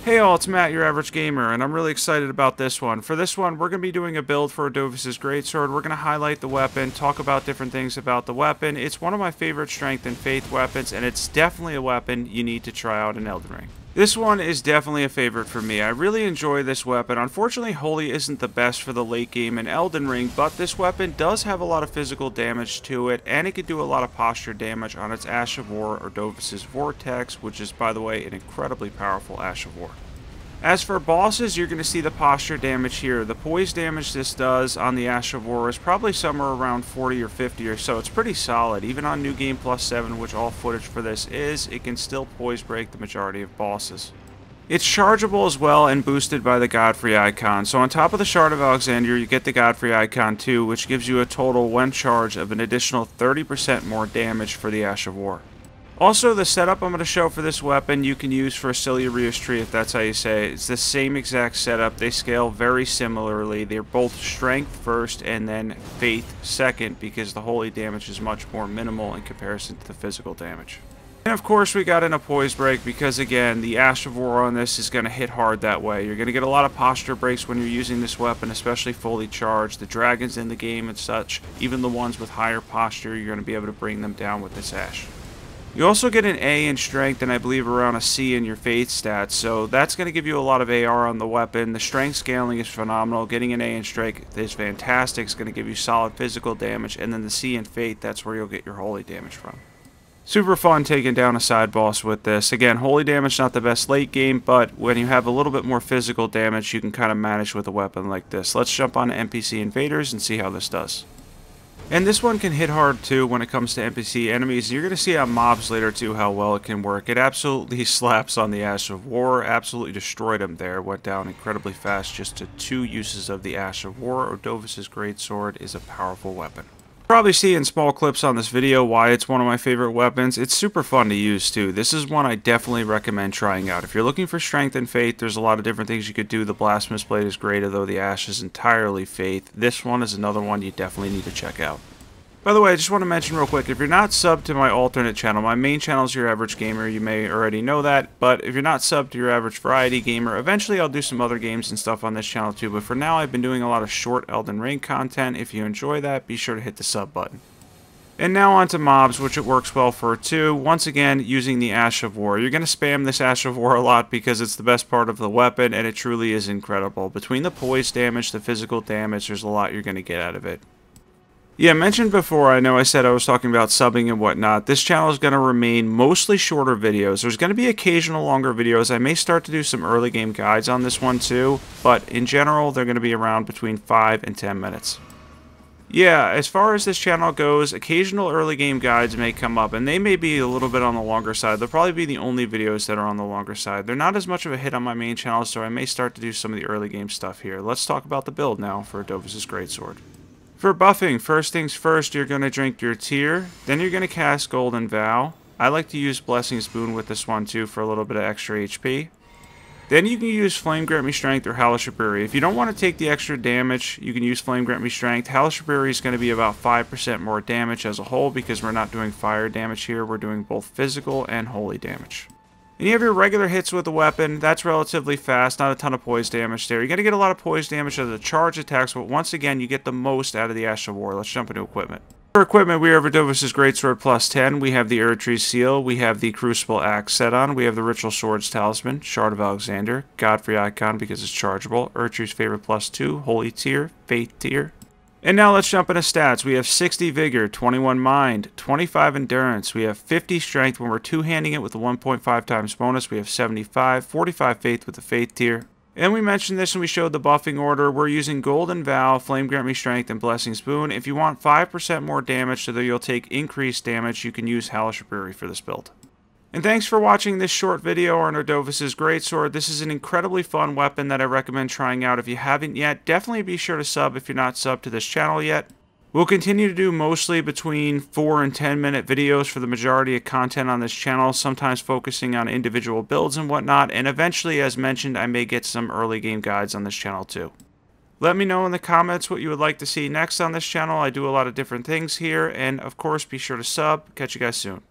Hey all, it's Matt, your average gamer, and I'm really excited about this one. For this one, we're going to be doing a build for Ordovis's Greatsword. We're going to highlight the weapon, talk about different things about the weapon. It's one of my favorite strength and faith weapons, and it's definitely a weapon you need to try out in Elden Ring. This one is definitely a favorite for me. I really enjoy this weapon. Unfortunately, Holy isn't the best for the late game in Elden Ring, but this weapon does have a lot of physical damage to it, and it can do a lot of posture damage on its Ash of War, Ordovis's Vortex, which is, by the way, an incredibly powerful Ash of War. As for bosses, you're going to see the posture damage here. The poise damage this does on the Ash of War is probably somewhere around 40 or 50 or so. It's pretty solid. Even on New Game Plus 7, which all footage for this is, it can still poise break the majority of bosses. It's chargeable as well and boosted by the Godfrey icon. So on top of the Shard of Alexandria, you get the Godfrey icon too, which gives you a total, when charged, of an additional 30% more damage for the Ash of War. Also, the setup I'm going to show for this weapon you can use for Siluria's tree, if that's how you say it. It's the same exact setup. They scale very similarly. They're both strength first and then faith second, because the holy damage is much more minimal in comparison to the physical damage. And of course, we got in a poise break because, again, the Ash of War on this is going to hit hard that way. You're going to get a lot of posture breaks when you're using this weapon, especially fully charged. The dragons in the game and such, even the ones with higher posture, you're going to be able to bring them down with this Ash. You also get an A in strength and I believe around a C in your faith stats, so that's going to give you a lot of AR on the weapon. The strength scaling is phenomenal. Getting an A in strength is fantastic. It's going to give you solid physical damage, and then the C in faith, that's where you'll get your holy damage from. Super fun taking down a side boss with this. Again, holy damage not the best late game, but when you have a little bit more physical damage, you can kind of manage with a weapon like this. Let's jump on to NPC Invaders and see how this does. And this one can hit hard too when it comes to NPC enemies. You're going to see on mobs later too how well it can work. It absolutely slaps on the Ash of War, absolutely destroyed him there. Went down incredibly fast just to 2 uses of the Ash of War. Ordovis's Greatsword is a powerful weapon. You'll probably see in small clips on this video why it's one of my favorite weapons. It's super fun to use too. This is one I definitely recommend trying out. If you're looking for strength and faith, there's a lot of different things you could do. The Blasphemous Blade is great, although the Ash is entirely faith. This one is another one you definitely need to check out. By the way, I just want to mention real quick, if you're not subbed to my alternate channel, my main channel is Your Average Gamer, you may already know that, but if you're not subbed to Your Average Variety Gamer, eventually I'll do some other games and stuff on this channel too, but for now I've been doing a lot of short Elden Ring content. If you enjoy that, be sure to hit the sub button. And now on to mobs, which it works well for too. Once again, using the Ash of War. You're going to spam this Ash of War a lot because it's the best part of the weapon, and it truly is incredible. Between the poise damage, the physical damage, there's a lot you're going to get out of it. Yeah, mentioned before, I know I said I was talking about subbing and whatnot. This channel is going to remain mostly shorter videos. There's going to be occasional longer videos. I may start to do some early game guides on this one too, but in general, they're going to be around between 5 and 10 minutes. Yeah, as far as this channel goes, occasional early game guides may come up, and they may be a little bit on the longer side. They'll probably be the only videos that are on the longer side. They're not as much of a hit on my main channel, so I may start to do some of the early game stuff here. Let's talk about the build now for Ordovis's Greatsword. For buffing, first things first, you're going to drink your tear, then you're going to cast Golden Vow. I like to use Blessing's Boon with this one too for a little bit of extra HP. Then you can use Flame Grant Me Strength or Hellish Rebury. If you don't want to take the extra damage, you can use Flame Grant Me Strength. Hellish Rebury is going to be about 5% more damage as a whole because we're not doing fire damage here. We're doing both physical and holy damage. And you have your regular hits with the weapon. That's relatively fast, not a ton of poise damage there. You're going to get a lot of poise damage out of the charge attacks, but once again, you get the most out of the Ash of War. Let's jump into equipment. For equipment, we have Ordovis's Greatsword plus 10. We have the Erdtree Seal. We have the Crucible Axe set on. We have the Ritual Swords Talisman, Shard of Alexander, Godfrey icon because it's chargeable, Erdtree's Favorite plus 2, Holy Tier, Faith Tier. And now let's jump into stats. We have 60 Vigor, 21 Mind, 25 Endurance. We have 50 Strength when we're two-handing it with the 1.5 times bonus. We have 75, 45 Faith with the Faith tier. And we mentioned this when we showed the buffing order. We're using Golden Vow, Flame Grant Me Strength, and Blessing's Boon. If you want 5% more damage so that you'll take increased damage, you can use Hellish Rebury for this build. And thanks for watching this short video on Ordovis's Greatsword. This is an incredibly fun weapon that I recommend trying out. If you haven't yet, definitely be sure to sub if you're not subbed to this channel yet. We'll continue to do mostly between 4 and 10 minute videos for the majority of content on this channel, sometimes focusing on individual builds and whatnot, and eventually, as mentioned, I may get some early game guides on this channel too. Let me know in the comments what you would like to see next on this channel. I do a lot of different things here, and of course, be sure to sub. Catch you guys soon.